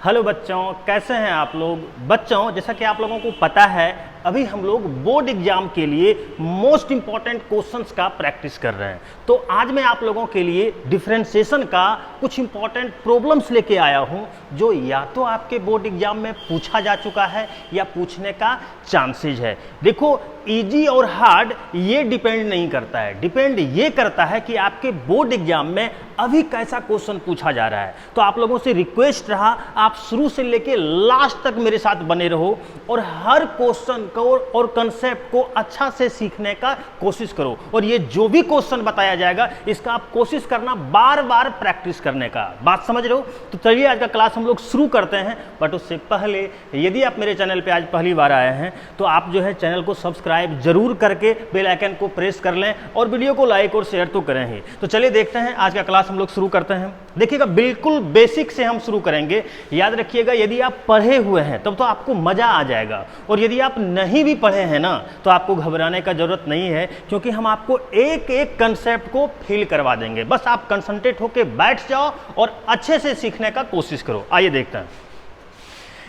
Hello बच्चों, कैसे हैं आप लोग। बच्चों, जैसा कि आप लोगों को पता है, अभी हम लोग बोर्ड एग्जाम के लिए मोस्ट इंपॉर्टेंट क्वेश्चंस का प्रैक्टिस कर रहे हैं। तो आज मैं आप लोगों के लिए डिफरेंशिएशन का कुछ इंपॉर्टेंट प्रॉब्लम्स लेके आया हूं, जो या तो आपके बोर्ड एग्जाम में पूछा जा चुका है या पूछने का चांसेज है। देखो, इजी और हार्ड ये डिपेंड नहीं करता है, डिपेंड ये करता है कि आपके बोर्ड एग्जाम में अभी कैसा क्वेश्चन पूछा जा रहा है। तो आप लोगों से रिक्वेस्ट रहा, आप शुरू से लेके लास्ट तक मेरे साथ बने रहो और हर क्वेश्चन को और कंसेप्ट को अच्छा से सीखने का कोशिश करो। और ये जो भी क्वेश्चन बताया जाएगा, इसका आप कोशिश करना बार बार प्रैक्टिस करने का। बात समझ रहे हो? तो चलिए आज का क्लास हम लोग शुरू करते हैं। बट उससे पहले यदि आप मेरे चैनल पे आज पहली बार आए हैं तो आप जो है चैनल को सब्सक्राइब जरूर करके बेल आइकन को प्रेस कर लें और वीडियो को लाइक और शेयर तो करें ही। तो चलिए देखते हैं, आज का क्लास हम लोग शुरू करते हैं। देखिएगा, बिल्कुल बेसिक से हम शुरू करेंगे। याद रखिएगा, यदि आप पढ़े हुए हैं तब तो आपको मजा आ जाएगा, और यदि आप नहीं भी पढ़े हैं ना तो आपको घबराने का जरूरत नहीं है, क्योंकि हम आपको एक एक कंसेप्ट को फील करवा देंगे। बस आप कंसंट्रेट होकर बैठ जाओ और अच्छे से सीखने का कोशिश करो। आइए देखते हैं।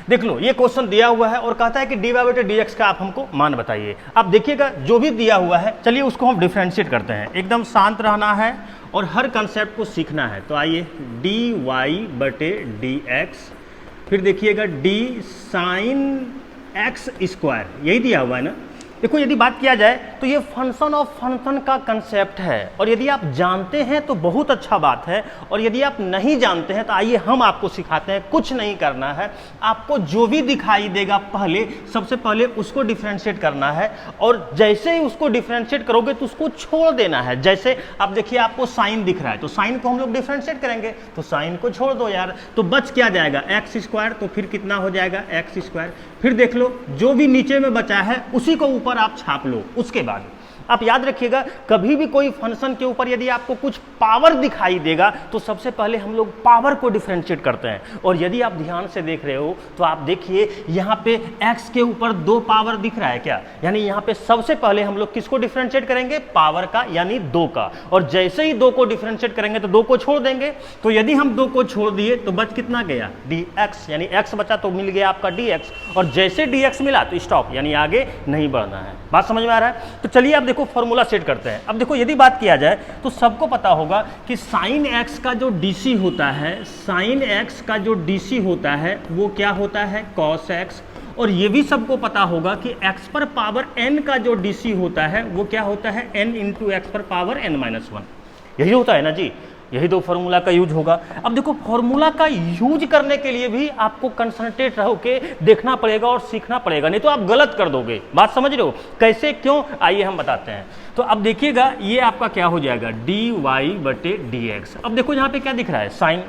देख लो, ये क्वेश्चन दिया हुआ है और कहता है कि dy/dx का आप हमको मान बताइए। अब देखिएगा, जो भी दिया हुआ है, चलिए उसको हम डिफरेंशिएट करते हैं। एकदम शांत रहना है और हर कंसेप्ट को सीखना है। तो आइए, dy/dx, फिर देखिएगा d sin x स्क्वायर, यही दिया हुआ है ना। देखो, यदि बात किया जाए तो ये फंक्शन ऑफ फंक्शन का कंसेप्ट है, और यदि आप जानते हैं तो बहुत अच्छा बात है, और यदि आप नहीं जानते हैं तो आइए हम आपको सिखाते हैं। कुछ नहीं करना है, आपको जो भी दिखाई देगा सबसे पहले उसको डिफरेंशिएट करना है, और जैसे ही उसको डिफरेंशिएट करोगे तो उसको छोड़ देना है। जैसे आप देखिए, आपको साइन दिख रहा है तो साइन को हम लोग डिफरेंशिएट करेंगे, तो साइन को छोड़ दो यार, तो बच क्या जाएगा, एक्स स्क्वायर। तो फिर कितना हो जाएगा, एक्स स्क्वायर। फिर देख लो, जो भी नीचे में बचा है उसी को ऊपर आप छाप लो। उसके बाद आप याद रखिएगा, कभी भी कोई फंक्शन के ऊपर यदि आपको कुछ पावर दिखाई देगा तो सबसे पहले हम लोग पावर को डिफरेंशिएट करते हैं। और यदि आप ध्यान से देख रहे हो तो आप देखिए, यहाँ पे x के ऊपर 2 पावर दिख रहा है क्या, यानी यहाँ पे सबसे पहले हम लोग किसको डिफरेंशिएट करेंगे, पावर का, यानी 2 का। और जैसे ही 2 को डिफरेंशिएट करेंगे तो 2 को छोड़ देंगे। तो यदि हम 2 को छोड़ दिए तो बच कितना गया, dx, यानी x बचा तो मिल गया आपका dx। और जैसे dx मिला तो स्टॉप, यानी आगे नहीं बढ़ना है। बात समझ में आ रहा है? तो चलिए अब देखो, फॉर्मूला सेट करते हैं। अब देखो, यदि बात किया जाए तो सबको पता होगा कि साइन x का जो dc होता है, साइन x का जो dc होता है वो क्या होता है, cos x। और ये भी सबको पता होगा कि x पर पावर n का जो dc होता है वो क्या होता है, n इंटू एक्स पर पावर n-1। यही होता है ना जी, यही दो फॉर्मूला का यूज होगा। अब देखो, फॉर्मूला का यूज करने के लिए भी आपको कंसंट्रेट रहो के देखना पड़ेगा और सीखना पड़ेगा, नहीं तो आप गलत कर दोगे। बात समझ रहे हो? कैसे, क्यों, आइए हम बताते हैं। तो अब देखिएगा, ये आपका क्या हो जाएगा, dy/dx। अब देखो यहाँ पे क्या दिख रहा है, साइन,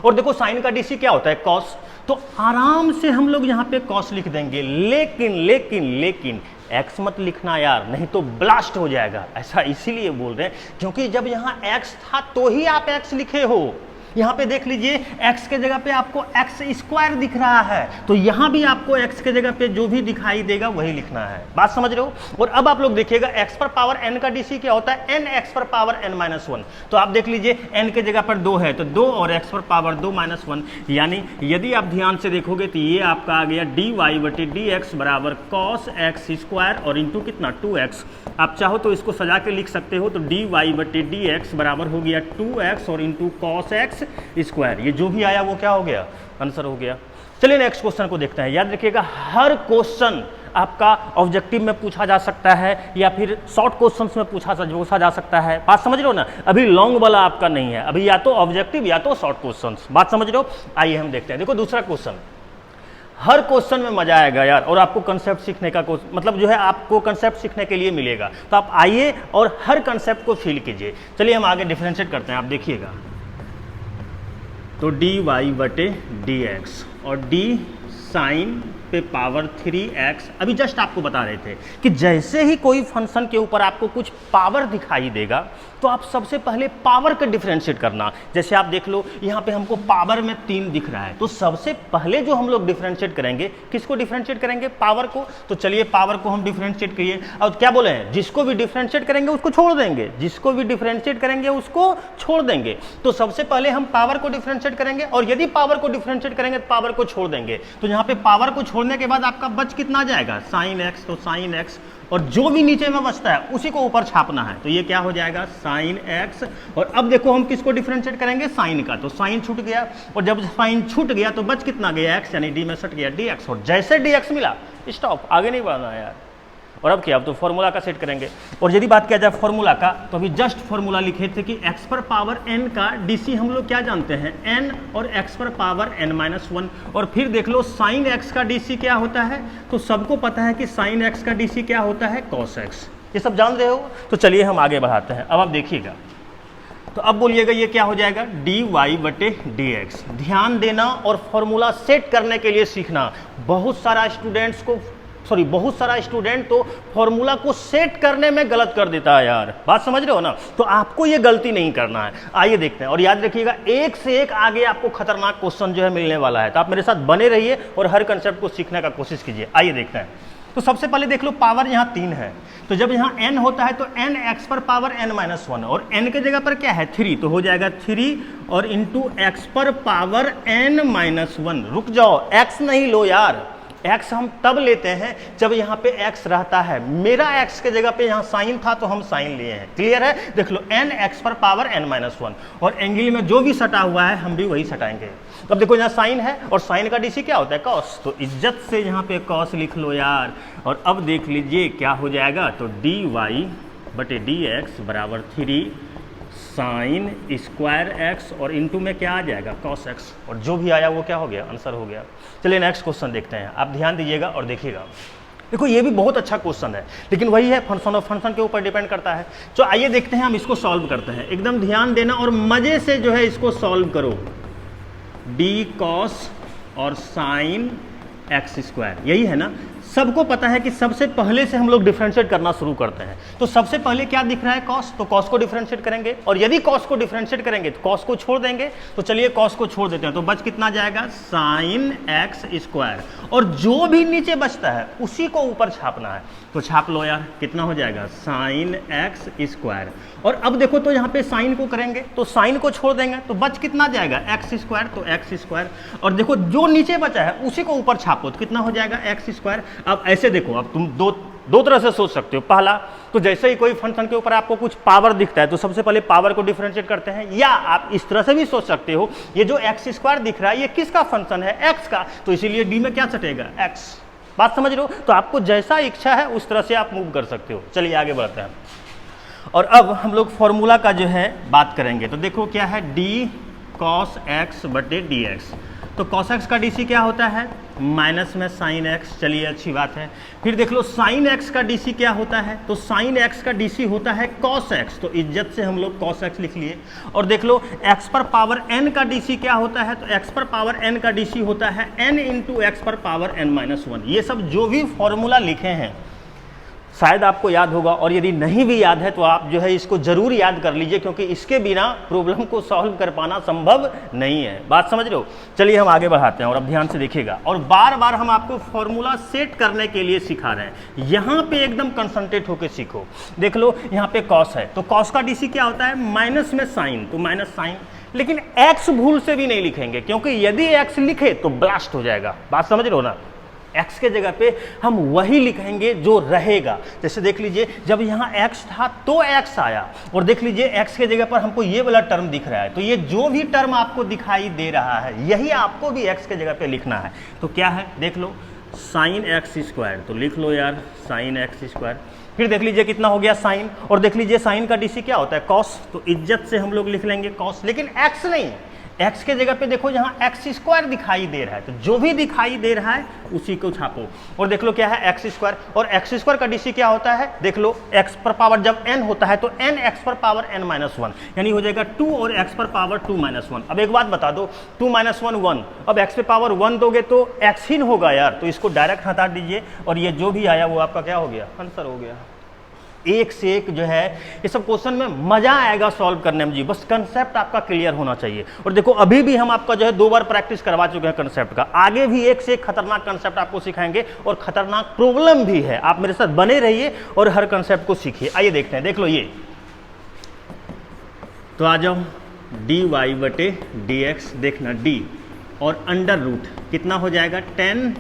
और देखो साइन का डीसी क्या होता है, कॉस। तो आराम से हम लोग यहाँ पे कॉस लिख देंगे, लेकिन लेकिन लेकिन x मत लिखना यार, नहीं तो ब्लास्ट हो जाएगा। ऐसा इसीलिए बोल रहे हैं क्योंकि जब यहाँ x था तो ही आप x लिखे हो। यहाँ पे देख लीजिए, x के जगह पे आपको x स्क्वायर दिख रहा है, तो यहाँ भी आपको x के जगह पे जो भी दिखाई देगा वही लिखना है। बात समझ रहे हो? और अब आप लोग देखिएगा, x पर पावर n का डीसी क्या होता है, n x पर पावर n-1। तो आप देख लीजिए, n के जगह पर 2 है तो 2 और x पर पावर 2-1, यानी यदि आप ध्यान से देखोगे तो ये आपका आ गया dy/dx बराबर cos x स्क्वायर और इंटू कितना, 2x। आप चाहो तो इसको सजा के लिख सकते हो, तो dy/dx बराबर हो गया 2x और इंटू cos x स्क्वायर। ये जो भी आया वो क्या हो गया, आंसर हो गया। चलिए नेक्स्ट क्वेश्चन को देखते हैं। याद रखिएगा, हर क्वेश्चन आपका ऑब्जेक्टिव में पूछा जा सकता है या फिर शॉर्ट क्वेश्चंस में पूछा जा सकता है। बात समझ रहे हो ना? अभी लॉन्ग वाला आपका नहीं है, अभी या तो ऑब्जेक्टिव या तो शॉर्ट क्वेश्चंस। बात समझ रहे हो? आइए हम देखते हैं। देखो, दूसरा क्वेश्चन, हर क्वेश्चन में मजा आएगा यार, और आपको कंसेप्ट सीखने का मतलब जो है आपको कंसेप्ट सीखने के लिए मिलेगा। तो आप आइए और हर कंसेप्ट को फील कीजिए। चलिए हम आगे डिफरेंशिएट करते हैं। आप देखिएगा, तो dy/dx और d साइन पे पावर 3x। अभी जस्ट आपको बता रहे थे कि जैसे ही कोई फंक्शन के ऊपर आपको कुछ पावर दिखाई देगा तो आप सबसे पहले पावर का डिफरेंशिएट करना। जैसे आप देख लो यहाँ पे हमको पावर में 3 दिख रहा है, तो सबसे पहले जो हम लोग डिफरेंशिएट करेंगे, किसको डिफरेंशिएट करेंगे? पावर को। तो चलिए पावर को हम डिफरेंशिएट करिए, और क्या बोले हैं, जिसको भी डिफरेंशिएट करेंगे उसको छोड़ देंगे, जिसको भी डिफरेंशिएट करेंगे उसको छोड़ देंगे। तो सबसे पहले हम पावर को डिफरेंशिएट करेंगे, और यदि पावर को डिफरेंशिएट करेंगे तो पावर को छोड़ देंगे। तो यहाँ पे पावर को छोड़ने के बाद आपका बच कितना जाएगा? Sine x. तो साइन एक्स, और जो भी नीचे में बचता है उसी को ऊपर छापना है। तो ये क्या हो जाएगा? Sine x. और अब देखो हम किसको डिफरेंशिएट करेंगे? साइन का। तो साइन छूट गया, और जब साइन छूट गया तो बच कितना गया? एक्स, यानी डी में सट गया डी एक्स। और जैसे डी एक्स मिला, स्टॉप, आगे नहीं बढ़ना है यार। और अब क्या? अब तो फॉर्मूला का सेट करेंगे। और यदि बात किया जाए फॉर्मूला का, तो अभी जस्ट फॉर्मूला लिखे थे कि x पर पावर n का डीसी हम लोग क्या जानते हैं? n, और x पर पावर n-1। और फिर देख लो साइन x का डीसी क्या होता है? तो सबको पता है कि साइन x का डीसी क्या होता है? cos x। ये सब जान रहे हो? तो चलिए हम आगे बढ़ाते हैं। अब आप देखिएगा, तो अब बोलिएगा ये क्या हो जाएगा? dy बटे dx। ध्यान देना और फॉर्मूला सेट करने के लिए सीखना। बहुत सारा स्टूडेंट तो फॉर्मूला को सेट करने में गलत कर देता है यार, बात समझ रहे हो ना? तो आपको ये गलती नहीं करना है। आइए देखते हैं, और याद रखिएगा एक से एक आगे आपको खतरनाक क्वेश्चन जो है मिलने वाला है। तो आप मेरे साथ बने रहिए और हर कंसेप्ट को सीखने का कोशिश कीजिए। आइए देखते हैं। तो सबसे पहले देख लो, पावर यहाँ 3 है, तो जब यहाँ n होता है तो n x पर पावर n-1, और n के जगह पर क्या है? 3, तो हो जाएगा 3 और इंटू x पर पावर n-1। रुक जाओ, x नहीं लो यार, x हम तब लेते हैं जब यहाँ पे x रहता है। मेरा x के जगह पे यहाँ साइन था तो हम साइन लिए हैं। क्लियर है? देख लो n x पर पावर n-1, और एंगल में जो भी सटा हुआ है हम भी वही सटाएंगे। अब देखो यहाँ साइन है, और साइन का डीसी क्या होता है? कॉस। तो इज्जत से यहाँ पे कॉस लिख लो यार। और अब देख लीजिए क्या हो जाएगा? तो dy बटे dx बराबर 3 साइन स्क्वायर एक्स, और इंटू में क्या आ जाएगा? Cos x. और जो भी आया वो क्या हो गया? आंसर हो गया। चलिए नेक्स्ट क्वेश्चन देखते हैं। आप ध्यान दीजिएगा और देखिएगा। देखो ये भी बहुत अच्छा क्वेश्चन है, लेकिन वही है, फंक्शन ऑफ फंक्शन के ऊपर डिपेंड करता है। तो आइए देखते हैं, हम इसको सॉल्व करते हैं। एकदम ध्यान देना और मजे से जो है इसको सॉल्व करो। डी कॉस और साइन एक्स स्क्वायर, यही है ना? सबको पता है कि सबसे पहले से हम लोग डिफरेंशिएट करना शुरू करते हैं। तो सबसे पहले क्या दिख रहा है? कॉस। तो कॉस को डिफरेंशिएट करेंगे, और यदि कॉस को डिफरेंशिएट करेंगे तो कॉस को छोड़ देंगे। तो चलिए कॉस को छोड़ देते हैं, तो बच कितना जाएगा? Sine x square. और जो भी नीचे बचता है उसी को ऊपर छापना है। तो छाप लो यार, कितना हो जाएगा? Sine x square. और अब देखो, तो यहाँ पे साइन को करेंगे तो साइन को छोड़ देंगे, तो बच कितना जाएगा? X square. तो एक्स स्क्वायर। और देखो जो नीचे बचा है उसी को ऊपर छापो, तो कितना हो जाएगा? X square. अब ऐसे देखो, अब तुम दो तरह से सोच सकते हो। पहला, तो जैसे ही कोई फंक्शन के ऊपर आपको कुछ पावर दिखता है तो सबसे पहले पावर को डिफरेंशिएट करते हैं। या आप इस तरह से भी सोच सकते हो, ये जो एक्स स्क्वायर दिख रहा है ये किसका फंक्शन है? एक्स का। तो इसीलिए डी में क्या सटेगा? एक्स। बात समझ रहे हो? तो आपको जैसा इच्छा है उस तरह से आप मूव कर सकते हो। चलिए आगे बढ़ते हैं, और अब हम लोग फॉर्मूला का जो है बात करेंगे। तो देखो क्या है? डी कॉस एक्स बटे डी एक्स। तो कॉस एक्स का डीसी क्या होता है? माइनस में साइन एक्स। चलिए अच्छी बात है। फिर देख लो साइन एक्स का डीसी क्या होता है? तो साइन एक्स का डीसी होता है कॉस एक्स। तो इज्जत से हम लोग कॉस एक्स लिख लिए। और देख लो एक्स पर पावर एन का डीसी क्या होता है? तो एक्स पर पावर एन का डीसी होता है एन इंटू एक्स पर पावर n-1। ये सब जो भी फॉर्मूला लिखे हैं शायद आपको याद होगा, और यदि नहीं भी याद है तो आप जो है इसको जरूर याद कर लीजिए, क्योंकि इसके बिना प्रॉब्लम को सॉल्व कर पाना संभव नहीं है। बात समझ रहे हो? चलिए हम आगे बढ़ाते हैं, और अब ध्यान से देखिएगा। और बार बार हम आपको फॉर्मूला सेट करने के लिए सिखा रहे हैं। यहाँ पे एकदम कंसंट्रेट होकर सीखो। देख लो यहाँ पे कॉस है, तो कॉस का डीसी क्या होता है? माइनस में साइन, तो माइनस साइन। लेकिन एक्स भूल से भी नहीं लिखेंगे, क्योंकि यदि एक्स लिखे तो ब्लास्ट हो जाएगा। बात समझ रहे हो ना? x के जगह पे हम वही लिखेंगे जो रहेगा। जैसे देख लीजिए, जब यहाँ x था तो x आया, और देख लीजिए x के जगह पर हमको ये वाला टर्म दिख रहा है। तो ये जो भी टर्म आपको दिखाई दे रहा है यही आपको भी x के जगह पे लिखना है। तो क्या है? देख लो साइन एक्स स्क्वायर। तो लिख लो यार साइन एक्स स्क्वायर। फिर देख लीजिए कितना हो गया? साइन। और देख लीजिए साइन का डीसी क्या होता है? कॉस। तो इज्जत से हम लोग लिख लेंगे कॉस। लेकिन x नहीं, x के जगह पे देखो यहाँ एक्स स्क्वायर दिखाई दे रहा है, तो जो भी दिखाई दे रहा है उसी को छापो। और देख लो क्या है एक्स स्क्वायर, और एक्स स्क्वायर का डीसी क्या होता है, देख लो x पर पावर जब n होता है तो n x पर पावर n-1, यानी हो जाएगा 2 और x पर पावर 2-1। अब एक बात बता दो, 2 - 1 1, अब x पे पावर 1 दोगे तो x ही होगा यार, तो इसको डायरेक्ट हटा दीजिए और ये जो भी आया वो आपका क्या हो गया, आंसर हो गया। एक से एक जो है ये सब क्वेश्चन में मजा आएगा सॉल्व करने में जी, बस कंसेप्ट आपका क्लियर होना चाहिए। और देखो अभी भी हम आपका जो है 2 बार प्रैक्टिस करवा चुके हैं कंसेप्ट का, आगे भी एक से एक खतरनाक कंसेप्ट आपको सिखाएंगे और खतरनाक प्रॉब्लम भी है। आप मेरे साथ बने रहिए और हर कंसेप्ट को सीखिए। आइए देखते हैं, देख लो ये तो आ जाओ dy/dx, देखना d और अंडर रूट कितना हो जाएगा 10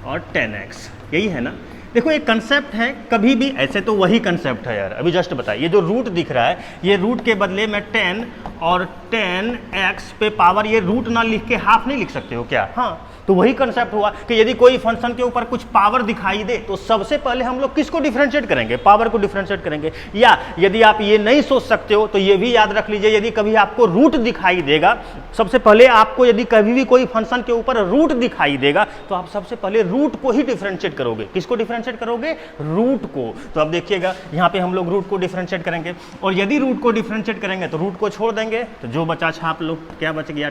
और 10x, यही है ना। देखो एक कंसेप्ट है, कभी भी ऐसे तो वही कंसेप्ट है यार, अभी जस्ट बताइए, ये जो रूट दिख रहा है ये रूट के बदले में 10 और 10x पे पावर, ये रूट ना लिख के हाफ नहीं लिख सकते हो क्या? हाँ, तो वही कंसेप्ट हुआ कि यदि कोई फंक्शन के ऊपर कुछ पावर दिखाई दे तो सबसे पहले हम लोग किसको डिफरेंशिएट करेंगे, पावर को डिफरेंशिएट करेंगे। या यदि आप ये नहीं सोच सकते हो तो ये भी याद रख लीजिए, यदि कभी आपको रूट दिखाई देगा, सबसे पहले आपको यदि कभी भी कोई फंक्शन के ऊपर रूट दिखाई देगा तो आप सबसे पहले रूट को ही डिफरेंशिएट करोगे। किसको डिफरेंशिएट करोगे? रूट को। तो अब देखिएगा यहाँ पे हम लोग रूट को डिफरेंशिएट करेंगे, और यदि रूट को डिफरेंशिएट करेंगे तो रूट को छोड़ देंगे, तो जो बचा छाप लो, क्या बच गया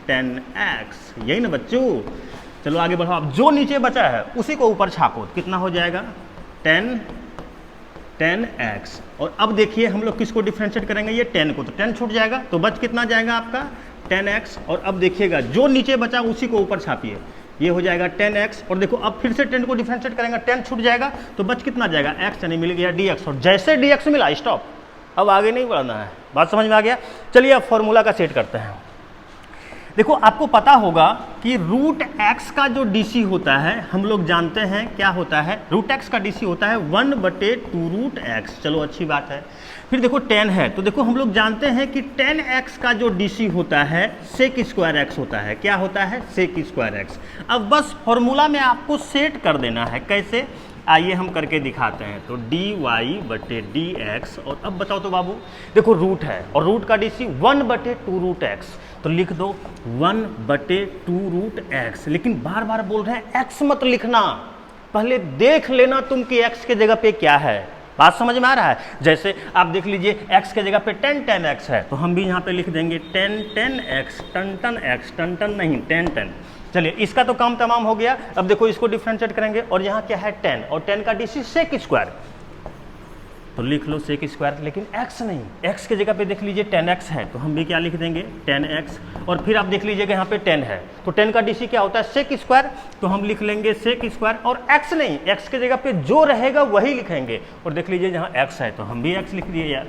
10x, यही ना बच्चों। चलो आगे बढ़ो, अब जो नीचे बचा है उसी को ऊपर छापो, कितना हो जाएगा 10x। और अब देखिए हम लोग किसको डिफरेंशिएट करेंगे, ये 10 को, तो 10 छूट जाएगा, तो बच कितना जाएगा आपका 10x। और अब देखिएगा जो नीचे बचा उसी को ऊपर छापिए, ये हो जाएगा 10x। और देखो अब फिर से 10 को डिफरेंशिएट करेंगे, 10 छूट जाएगा, तो बच कितना जाएगा x, यानी मिल गया dx। और जैसे dx मिला स्टॉप, अब आगे नहीं बढ़ना है। बात समझ में आ गया? चलिए अब फॉर्मूला का सेट करते हैं। देखो आपको पता होगा कि रूट एक्स का जो डीसी होता है हम लोग जानते हैं क्या होता है, रूट एक्स का डीसी होता है 1/2 रूट एक्स। चलो अच्छी बात है। फिर देखो 10 है, तो देखो हम लोग जानते हैं कि 10x का जो डीसी होता है सेक स्क्वायर एक्स होता है। क्या होता है? Sec square x. अब बस फॉर्मूला में आपको सेट कर देना है, कैसे आइए हम करके दिखाते हैं। तो dy/dx, और अब बताओ तो बाबू, देखो रूट है और रूट का डीसी 1/2 रूट एक्स, तो लिख दो 1/2 रूट एक्स। लेकिन बार बार बोल रहे हैं x मत लिखना, पहले देख लेना तुम कि x के जगह पे क्या है। बात समझ में आ रहा है? जैसे आप देख लीजिए x के जगह पे 10x है, तो हम भी यहाँ पे लिख देंगे 10x, टन-टन-x, टन-टन नहीं 10. चलिए इसका तो काम तमाम हो गया। अब देखो इसको डिफरेंशिएट करेंगे, और यहाँ क्या है 10, और 10 का डीसी सेक स्क्वायर, तो लिख लो सेक स्क्वायर। लेकिन x नहीं, x के जगह पे देख लीजिए 10x है, तो हम भी क्या लिख देंगे 10x। और फिर आप देख लीजिएगा यहाँ पे 10 है, तो 10 का डीसी क्या होता है सेक स्क्वायर, तो हम लिख लेंगे सेक स्क्वायर। और x नहीं, x के जगह पे जो रहेगा वही लिखेंगे। और देख लीजिए जहाँ x है तो हम भी x लिख दिए यार,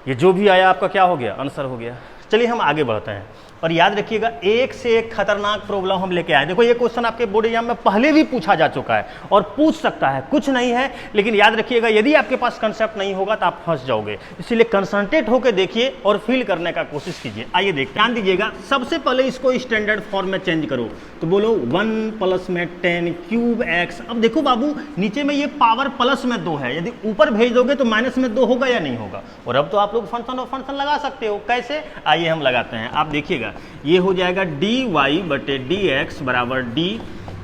ये जो भी आया आपका क्या हो गया, आंसर हो गया। चलिए हम आगे बढ़ते हैं, और याद रखिएगा एक से एक खतरनाक प्रॉब्लम हम लेके आए। देखो ये क्वेश्चन आपके बोर्ड एग्जाम में पहले भी पूछा जा चुका है और पूछ सकता है, कुछ नहीं है। लेकिन याद रखिएगा यदि आपके पास कंसेप्ट नहीं होगा तो आप फंस जाओगे, इसलिए कंसंट्रेट होकर देखिए और फील करने का कोशिश कीजिए। आइए देख, ध्यान दीजिएगा, सबसे पहले इसको स्टैंडर्ड फॉर्म में चेंज करो, तो बोलो 1 + में 10 क्यूब एक्स। अब देखो बाबू नीचे में ये पावर प्लस में 2 है, यदि ऊपर भेज दोगे तो माइनस में 2 होगा या नहीं होगा। और अब तो आप लोग फंक्शन और फंक्शन लगा सकते हो, कैसे? आइए हम लगाते हैं। आप देखिएगा ये हो जाएगा dy/dx बराबर d,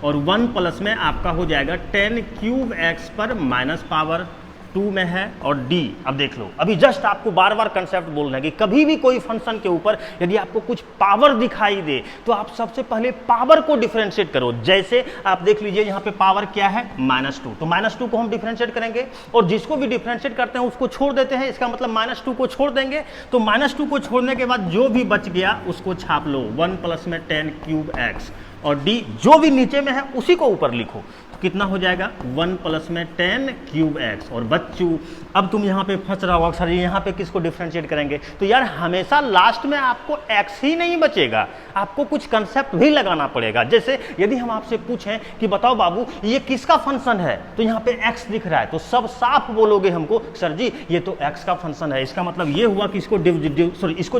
और 1 प्लस में आपका हो जाएगा 10 क्यूब एक्स पर माइनस पावर 2 में है, और d। अब देख लो, अभी जस्ट आपको बार बार कंसेप्ट बोलना है कि कभी भी कोई फंक्शन के ऊपर यदि आपको कुछ पावर दिखाई दे तो आप सबसे पहले पावर को डिफरेंशिएट करो। जैसे आप देख लीजिए यहाँ पे पावर क्या है -2, तो -2 को हम डिफरेंशिएट करेंगे, और जिसको भी डिफरेंशिएट करते हैं उसको छोड़ देते हैं, इसका मतलब -2 को छोड़ देंगे। तो -2 को छोड़ने के बाद जो भी बच गया उसको छाप लो, 1 + में 10 क्यूब एक्स, और d जो भी नीचे में है उसी को ऊपर लिखो, तो कितना हो जाएगा 1 + में 10 क्यूब एक्स। और बच्चों अब तुम यहाँ पे फंस रहा होगा, सर यहाँ पे किसको डिफरेंशिएट करेंगे? तो यार हमेशा लास्ट में आपको x ही नहीं बचेगा, आपको कुछ कंसेप्ट भी लगाना पड़ेगा। जैसे यदि हम आपसे पूछें कि बताओ बाबू ये किसका फंक्शन है, तो यहाँ पे x दिख रहा है, तो सब साफ बोलोगे हमको सर जी ये तो x का फंक्शन है। इसका मतलब ये हुआ कि इसको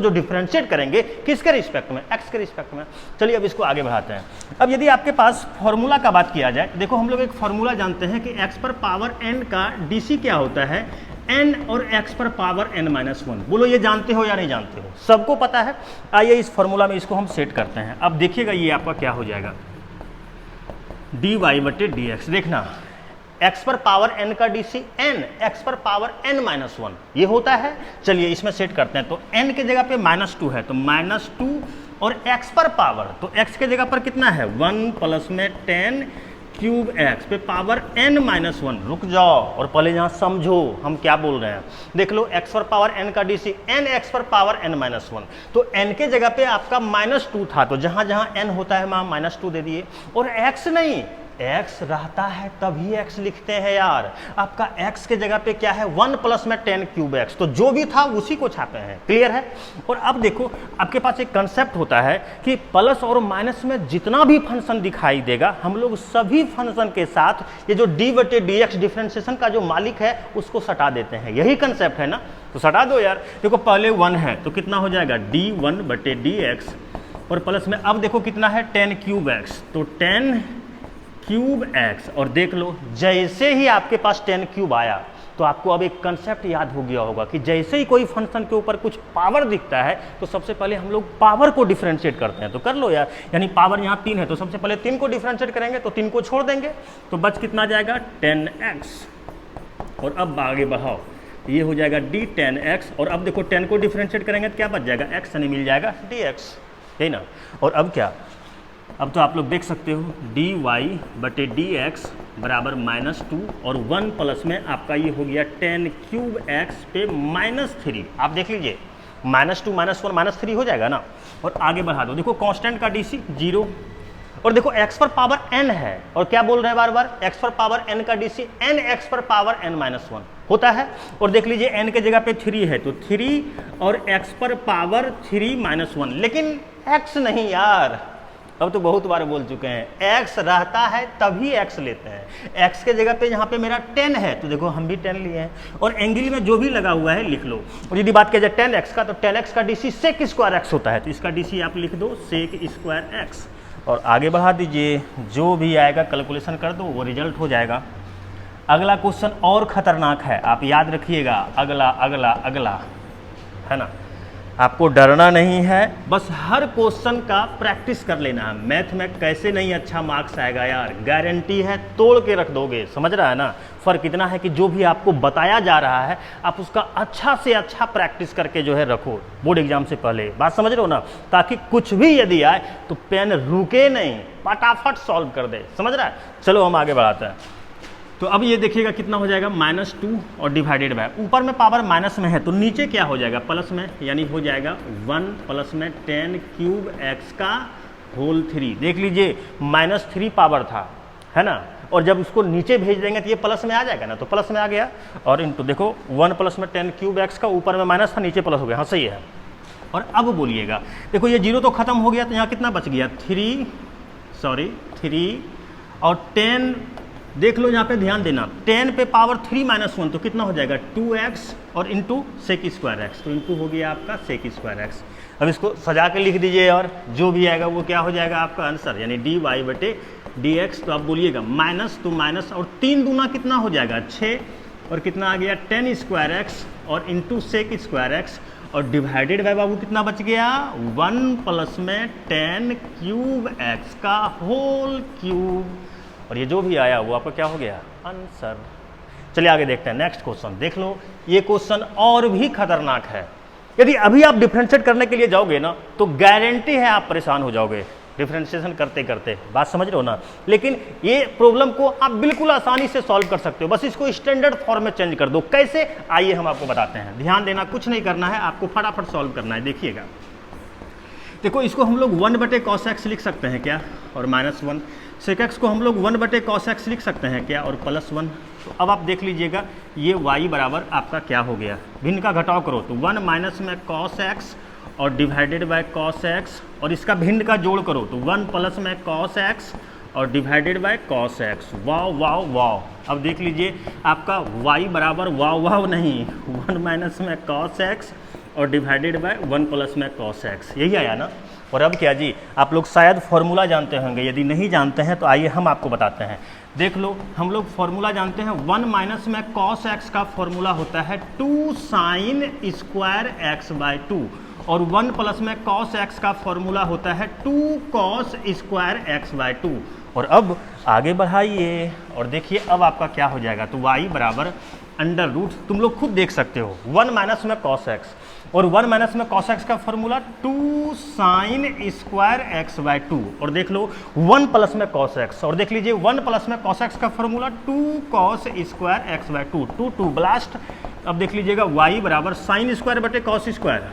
जो डिफरेंशिएट करेंगे किसके रिस्पेक्ट में, x के रिस्पेक्ट में। चलिए अब इसको आगे बढ़ाते हैं। अब यदि आपके पास फॉर्मूला का बात किया जाए, देखो हम लोग एक फॉर्मूला जानते हैं कि x पर पावर n का डीसी क्या होता है, n और x पर पावर n-1। बोलो ये जानते हो या नहीं जानते हो? सबको पता है। आइए इस फॉर्मूला में इसको हम सेट करते हैं। अब देखिएगा ये आपका क्या हो जाएगा, dy/dx। देखना x पर पावर n का dc n, x पर पावर n-1 ये होता है। चलिए इसमें सेट करते हैं। तो n के जगह पे -2 है तो -2 और x पर पावर, तो x के जगह पर कितना है 1 प्लस में 10 क्यूब x पे पावर n-1। रुक जाओ और पहले यहाँ समझो हम क्या बोल रहे हैं। देख लो x पर पावर n का dc n, x पर पावर n-1। तो n के जगह पे आपका -2 था तो जहाँ जहाँ n होता है वहाँ -2 दे दिए। और x नहीं, x रहता है तभी x लिखते हैं यार। आपका x के जगह पे क्या है 1 प्लस में 10 क्यूब x, तो जो भी था उसी को छापे हैं। क्लियर है? और अब देखो आपके पास एक कंसेप्ट होता है कि प्लस और माइनस में जितना भी फंक्शन दिखाई देगा हम लोग सभी फंक्शन के साथ ये जो d/dx डिफरेंशिएशन का जो मालिक है उसको सटा देते हैं। यही कंसेप्ट है ना, तो सटा दो यार। देखो पहले 1 है तो कितना हो जाएगा d1/dx और प्लस में अब देखो कितना है 10 क्यूब x, तो 10 क्यूब x। और देख लो जैसे ही आपके पास 10 क्यूब आया तो आपको अब एक कंसेप्ट याद हो गया होगा कि जैसे ही कोई फंक्शन के ऊपर कुछ पावर दिखता है तो सबसे पहले हम लोग पावर को डिफरेंशिएट करते हैं। तो कर लो यार, यानी पावर यहाँ 3 है तो सबसे पहले 3 को डिफरेंशिएट करेंगे तो 3 को छोड़ देंगे तो बच कितना जाएगा 10x। और अब आगे बढ़ाओ, ये हो जाएगा d10x। और अब देखो 10 को डिफरेंशिएट करेंगे तो क्या बच जाएगा x, यानी मिल जाएगा dx, है ना। और अब क्या, अब तो आप लोग देख सकते हो dy/dx बराबर -2 और 1 प्लस में आपका ये हो गया 10 क्यूब x पे -3। आप देख लीजिए -2 -1 -3 हो जाएगा ना। और आगे बढ़ा दो, देखो कांस्टेंट का dc 0 और देखो x पर पावर n है और क्या बोल रहे हैं बार बार, x पर पावर n का dc n, x पर पावर n-1 होता है। और देख लीजिए n के जगह पे 3 है तो 3 और x पर पावर 3-1, लेकिन x नहीं यार, अब तो बहुत बार बोल चुके हैं x रहता है तभी x लेते हैं। x के जगह पे यहाँ पे मेरा 10 है तो देखो हम भी 10 लिए हैं और एंगल में जो भी लगा हुआ है लिख लो। और यदि बात किया जाए 10x का तो 10x का dc sec² x होता है तो इसका dc आप लिख दो sec² x। और आगे बढ़ा दीजिए, जो भी आएगा कैलकुलेशन कर दो वो रिजल्ट हो जाएगा। अगला क्वेश्चन और खतरनाक है, आप याद रखिएगा। अगला अगला अगला है ना, आपको डरना नहीं है, बस हर क्वेश्चन का प्रैक्टिस कर लेना है। मैथ में कैसे नहीं अच्छा मार्क्स आएगा यार, गारंटी है तोड़ के रख दोगे। समझ रहा है ना, फर्क इतना है कि जो भी आपको बताया जा रहा है आप उसका अच्छा से अच्छा प्रैक्टिस करके जो है रखो बोर्ड एग्जाम से पहले। बात समझ रहे हो ना, ताकि कुछ भी यदि आए तो पेन रुके नहीं, फटाफट सॉल्व कर दे। समझ रहा है? चलो हम आगे बढ़ाते हैं। तो अब ये देखिएगा कितना हो जाएगा -2 और डिवाइडेड बाय, ऊपर में पावर माइनस में है तो नीचे क्या हो जाएगा प्लस में, यानी हो जाएगा 1 प्लस में 10 क्यूब x का होल 3। देख लीजिए -3 पावर था, है ना, और जब उसको नीचे भेज देंगे तो ये प्लस में आ जाएगा ना, तो प्लस में आ गया। और इनटू देखो 1 प्लस में 10 क्यूब x का, ऊपर में माइनस था नीचे प्लस हो गया। हाँ सही है। और अब बोलिएगा, देखो ये 0 तो खत्म हो गया तो यहाँ कितना बच गया 3 और 10। देख लो यहाँ पे ध्यान देना, 10 पे पावर 3-1 तो कितना हो जाएगा 2x और इंटू sec² x, तो इंटू हो गया आपका sec² x। अब इसको सजा के लिख दीजिए और जो भी आएगा वो क्या हो जाएगा आपका आंसर, यानी dy/dx। तो आप बोलिएगा माइनस तो माइनस और 3 दूना कितना हो जाएगा 6 और कितना आ गया 10² x और इंटू sec² x और डिवाइडेड बाय बाबू कितना बच गया 1 प्लस में 10 क्यूब x का होल क्यूब। और ये जो भी आया वो आपका क्या हो गया आंसर। चलिए आगे देखते हैं नेक्स्ट क्वेश्चन। देख लो ये क्वेश्चन और भी खतरनाक है। यदि अभी आप डिफरेंशिएट करने के लिए जाओगे ना तो गारंटी है आप परेशान हो जाओगे डिफरेंशिएशन करते करते। बात समझ रहे हो ना, लेकिन ये प्रॉब्लम को आप बिल्कुल आसानी से सॉल्व कर सकते हो, बस इसको स्टैंडर्ड फॉर्म में चेंज कर दो। कैसे, आइए हम आपको बताते हैं। ध्यान देना, कुछ नहीं करना है, आपको फटाफट सॉल्व करना है। देखिएगा, देखो इसको हम लोग 1/cos x लिख सकते हैं क्या, और -1। sec x को हम लोग 1/cos x लिख सकते हैं क्या, और +1। तो अब आप देख लीजिएगा ये y बराबर आपका क्या हो गया, भिन्न का घटाव करो तो 1 माइनस में cos x और डिवाइडेड बाय cos x, और इसका भिन्न का जोड़ करो तो 1 प्लस में cos x और डिवाइडेड बाय cos x। वाव वाव वाव। अब देख लीजिए आपका y बराबर वाव वाव नहीं 1 माइनस में cos x और डिवाइडेड बाय 1 प्लस में cos x, यही आया ना। और अब क्या जी, आप लोग शायद फॉर्मूला जानते होंगे, यदि नहीं जानते हैं तो आइए हम आपको बताते हैं। देख लो, हम लोग फॉर्मूला जानते हैं, 1 माइनस में cos x का फॉर्मूला होता है 2 sin स्क्वायर x बाई 2, और 1 प्लस में cos x का फॉर्मूला होता है 2 cos स्क्वायर x बाई 2। और अब आगे बढ़ाइए और देखिए अब आपका क्या हो जाएगा, तो y बराबर अंडर रूट, तुम लोग खुद देख सकते हो, 1 माइनस में cos x, और 1 माइनस में cos x का formula 2 sin square x by 2, और देख लो 1 प्लस में cos x, और देख लीजिए 1 प्लस में cos x का formula 2 cos square x by 2, 2 2 blast. अब देख लीजिएगा y बराबर साइन स्क्वायर बटे cos square,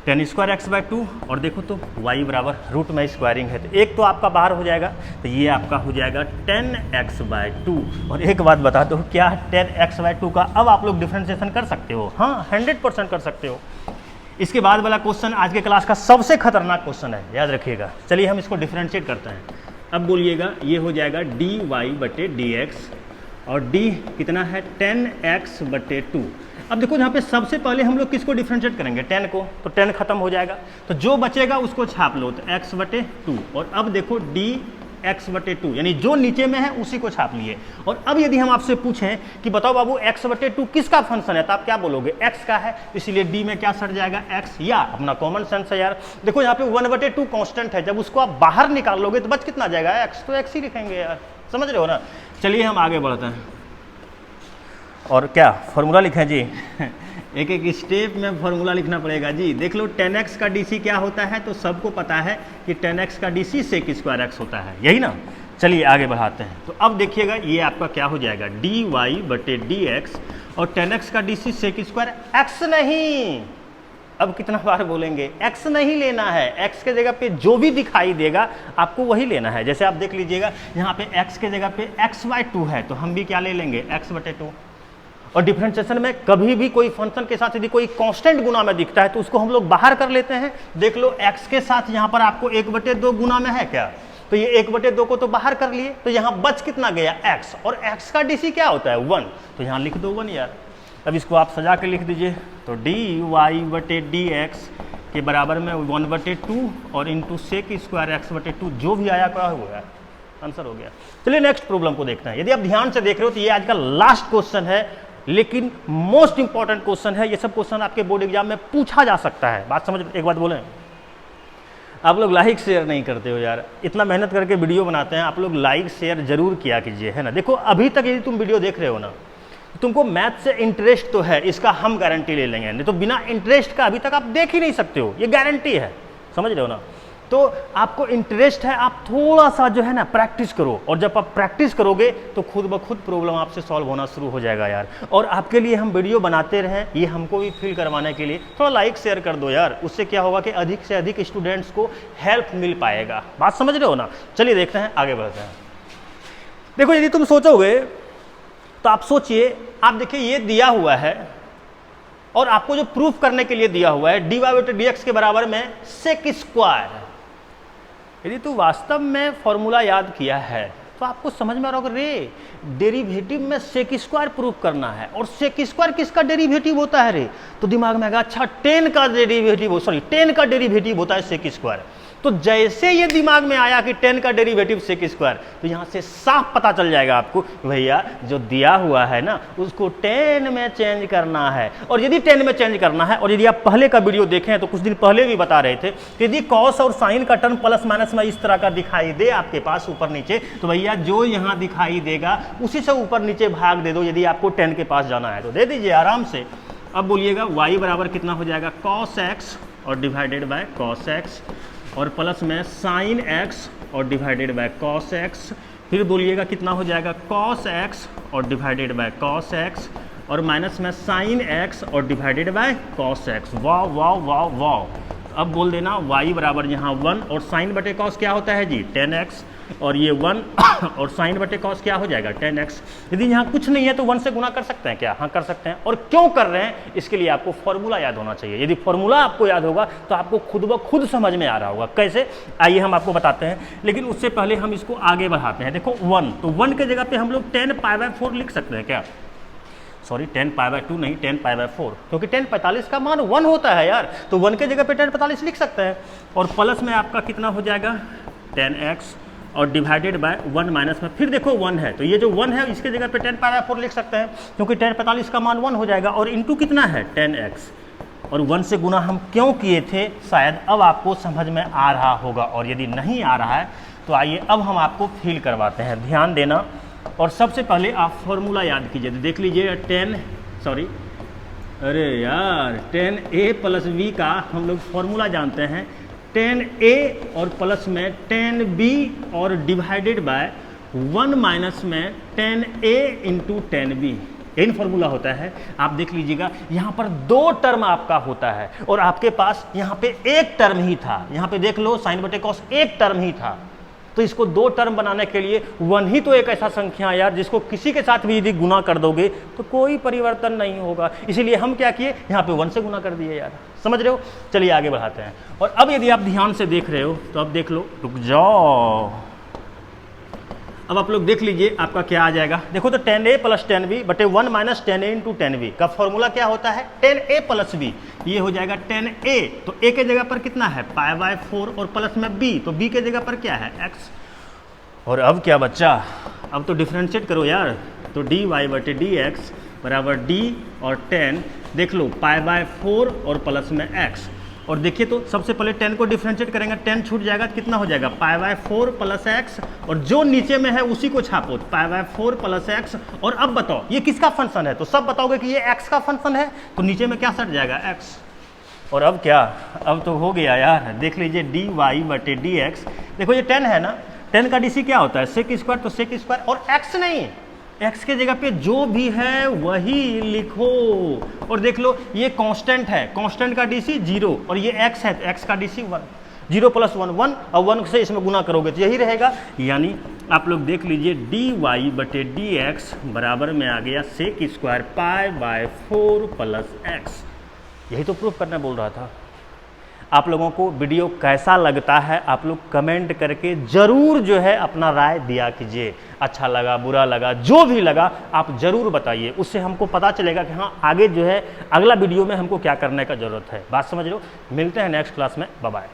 tan square x by 2, और देखो तो y बराबर रूट में स्क्वायरिंग है, तो एक तो आपका बाहर हो जाएगा, तो ये आपका हो जाएगा tan x बाई 2। और एक बात बता दो, क्या tan x बाई 2 का अब आप लोग डिफ्रेंशिएशन कर सकते हो? हाँ, 100% कर सकते हो। इसके बाद वाला क्वेश्चन आज के क्लास का सबसे खतरनाक क्वेश्चन है, याद रखिएगा। चलिए हम इसको डिफ्रेंशिएट करते हैं। अब बोलिएगा, ये हो जाएगा dy बटे dx, और d कितना है 10x बटे 2। अब देखो यहाँ पे सबसे पहले हम लोग किसको डिफ्रेंशिएट करेंगे, 10 को, तो 10 खत्म हो जाएगा, तो जो बचेगा उसको छाप लो, तो x बटे 2, और अब देखो d x बटे 2, यानी जो नीचे में है उसी को छाप लिए। और अब यदि हम आपसे पूछें कि बताओ बाबू x बटे 2 किसका फंक्शन है, तो आप क्या बोलोगे, x का है, इसीलिए d में क्या सट जाएगा, x, या अपना कॉमन सेंस है यार। देखो यहाँ पे 1 बटे 2 कॉन्स्टेंट है, जब उसको आप बाहर निकाल लोगे तो बच कितना जाएगा, x, तो x ही लिखेंगे यार, समझ रहे हो ना। चलिए हम आगे बढ़ते हैं, और क्या फॉर्मूला लिखें जी एक एक स्टेप में फॉर्मूला लिखना पड़ेगा जी। देख लो 10x का डी सी क्या होता है, तो सबको पता है कि 10x का D C sec square x होता है, यही ना। चलिए आगे बढ़ाते हैं, तो अब देखिएगा ये आपका क्या हो जाएगा, dy बटे dx, और 10x का D C sec square x नहीं, अब कितना बार बोलेंगे, x नहीं लेना है, x के जगह पे जो भी दिखाई देगा आपको वही लेना है। जैसे आप देख लीजिएगा यहाँ पे x के जगह पे x बाई 2 है, तो हम भी क्या ले लेंगे, x बटे 2। और डिफरेंशिएशन में कभी भी कोई फंक्शन के साथ यदि कोई कांस्टेंट गुना में दिखता है तो उसको हम लोग बाहर कर लेते हैं। देख लो x के साथ यहाँ पर आपको 1/2 गुना में है क्या, तो ये 1/2 को तो बाहर कर लिए, तो यहाँ बच कितना गया, x, और x का डीसी क्या होता है 1, तो यहाँ लिख दो 1 यार। अब इसको आप सजा के लिख दीजिए, तो dy बटे dx के बराबर में 1/2 और इंटू सेक स्क्वायर x बटे 2, जो भी आया क्या हो गया, आंसर हो गया। चलिए नेक्स्ट प्रॉब्लम को देखते हैं। यदि आप ध्यान से देख रहे हो तो ये आज का लास्ट क्वेश्चन है, लेकिन मोस्ट इंपॉर्टेंट क्वेश्चन है। ये सब क्वेश्चन आपके बोर्ड एग्जाम में पूछा जा सकता है, बात समझ। एक बात बोलें, आप लोग लाइक शेयर नहीं करते हो यार, इतना मेहनत करके वीडियो बनाते हैं, आप लोग लाइक शेयर जरूर किया कीजिए, है ना। देखो अभी तक यदि तुम वीडियो देख रहे हो ना, तुमको मैथ से इंटरेस्ट तो है, इसका हम गारंटी ले लेंगे, नहीं तो बिना इंटरेस्ट का अभी तक आप देख ही नहीं सकते हो, ये गारंटी है, समझ रहे हो ना। तो आपको इंटरेस्ट है, आप थोड़ा सा जो है ना प्रैक्टिस करो, और जब आप प्रैक्टिस करोगे तो खुद ब खुद प्रॉब्लम आपसे सॉल्व होना शुरू हो जाएगा यार। और आपके लिए हम वीडियो बनाते रहें, ये हमको भी फील करवाने के लिए थोड़ा लाइक शेयर कर दो यार, उससे क्या होगा कि अधिक से अधिक स्टूडेंट्स को हेल्प मिल पाएगा, बात समझ रहे हो ना। चलिए देखते हैं, आगे बढ़ते हैं। देखो यदि तुम सोचोगे तो आप सोचिए, आप देखिए ये दिया हुआ है और आपको जो प्रूफ करने के लिए दिया हुआ है dy बटे dx के बराबर में सेक स्क्वायर। यदि तू वास्तव में फॉर्मूला याद किया है तो आपको समझ में आ रहा होगा, रे डेरिवेटिव में सेक स्क्वायर प्रूफ करना है, और सेक स्क्वायर किसका डेरिवेटिव होता है रे, तो दिमाग में आएगा अच्छा 10 का डेरिवेटिव होता है सेक स्क्वायर। तो जैसे ये दिमाग में आया कि 10 का डेरिवेटिव सेक स्क्वायर, तो यहाँ से साफ पता चल जाएगा आपको, भैया जो दिया हुआ है ना उसको 10 में चेंज करना है। और यदि 10 में चेंज करना है, और यदि आप पहले का वीडियो देखें तो कुछ दिन पहले भी बता रहे थे कि यदि कॉस और साइन का टर्म प्लस माइनस में इस तरह का दिखाई दे आपके पास ऊपर नीचे, तो भैया जो यहाँ दिखाई देगा उसी से ऊपर नीचे भाग दे दो, यदि आपको 10 के पास जाना है तो दे दीजिए आराम से। अब बोलिएगा y बराबर कितना हो जाएगा, cos x और डिवाइडेड बाय cos x, और प्लस में साइन x और डिवाइडेड बाय cos x, फिर बोलिएगा कितना हो जाएगा cos x और डिवाइडेड बाय cos x, और माइनस में साइन x और डिवाइडेड बाय cos x। वाह वाह वाह वाह। अब बोल देना y बराबर यहाँ 1, और साइन बटे cos क्या होता है जी 10x, और ये 1 और साइन बटे cos क्या हो जाएगा 10x। यदि यहाँ कुछ नहीं है तो 1 से गुना कर सकते हैं क्या, हाँ कर सकते हैं। और क्यों कर रहे हैं, इसके लिए आपको फॉर्मूला याद होना चाहिए। यदि फॉर्मूला आपको याद होगा तो आपको खुद ब खुद समझ में आ रहा होगा। कैसे, आइए हम आपको बताते हैं, लेकिन उससे पहले हम इसको आगे बढ़ाते हैं। देखो 1, तो 1 के जगह पे हम लोग 10 π/4 लिख सकते हैं क्या, सॉरी 10π/2 नहीं 10π/4, क्योंकि 1045 का मान 1 होता है यार, तो 1 के जगह पे 1045 लिख सकते हैं। और प्लस में आपका कितना हो जाएगा 10x और डिवाइडेड बाय 1 माइनस में फिर देखो 1 है, तो ये जो 1 है इसके जगह पे 10π/4 लिख सकते हैं, क्योंकि 1045 का मान 1 हो जाएगा। और इंटू कितना है 10x, और 1 से गुना हम क्यों किए थे शायद अब आपको समझ में आ रहा होगा, और यदि नहीं आ रहा है तो आइए अब हम आपको फील करवाते हैं, ध्यान देना। और सबसे पहले आप फॉर्मूला याद कीजिए, तो देख लीजिए 10a प्लस b का हम लोग फॉर्मूला जानते हैं 10a और प्लस में 10b और डिवाइडेड बाय 1 माइनस में 10a इंटू 10b, यही फॉर्मूला होता है। आप देख लीजिएगा यहाँ पर 2 टर्म आपका होता है और आपके पास यहाँ पे एक टर्म ही था, यहाँ पे देख लो साइन बटे कॉस एक टर्म ही था, तो इसको 2 टर्म बनाने के लिए 1 ही तो एक ऐसा संख्या है यार जिसको किसी के साथ भी यदि गुना कर दोगे तो कोई परिवर्तन नहीं होगा, इसीलिए हम क्या किए यहाँ पे 1 से गुना कर दिए यार, समझ रहे हो। चलिए आगे बढ़ाते हैं। और अब यदि आप ध्यान से देख रहे हो तो अब देख लो, रुक जाओ, अब आप लोग देख लीजिए आपका क्या आ जाएगा। देखो तो 10a प्लस 10b बटे 1 माइनस 10a इंटू 10b का फॉर्मूला क्या होता है 10a प्लस b, ये हो जाएगा 10a, तो a के जगह पर कितना है π/4 और प्लस में b, तो b के जगह पर क्या है x। और अब क्या बच्चा, अब तो डिफ्रेंशिएट करो यार, तो dy बटे dx बराबर d और 10 देख लो π/4 और प्लस में x। और देखिए तो सबसे पहले 10 को डिफ्रेंशिएट करेंगे, 10 छूट जाएगा तो कितना हो जाएगा π/4 प्लस x, और जो नीचे में है उसी को छापो π/4 प्लस x। और अब बताओ ये किसका फंक्शन है, तो सब बताओगे कि ये x का फंक्शन है, तो नीचे में क्या सट जाएगा x। और अब क्या, अब तो हो गया यार, देख लीजिए dy बटे dx, देखो ये 10 है ना, 10 का dc क्या होता है sec स्क्वायर, तो sec स्क्वायर और x नहीं, x के जगह पे जो भी है वही लिखो। और देख लो ये कांस्टेंट है, कांस्टेंट का डीसी 0 और ये x है, तो x का डीसी 1, 0 प्लस 1 1 और 1 से इसमें गुना करोगे तो यही रहेगा। यानी आप लोग देख लीजिए dy बटे dx बराबर में आ गया सेक स्क्वायर π/4 प्लस x, यही तो प्रूफ करना बोल रहा था। आप लोगों को वीडियो कैसा लगता है आप लोग कमेंट करके ज़रूर जो है अपना राय दिया कीजिए, अच्छा लगा बुरा लगा जो भी लगा आप ज़रूर बताइए, उससे हमको पता चलेगा कि हाँ आगे जो है अगला वीडियो में हमको क्या करने का ज़रूरत है। बात समझ लो, मिलते हैं नेक्स्ट क्लास में, बाय बाय।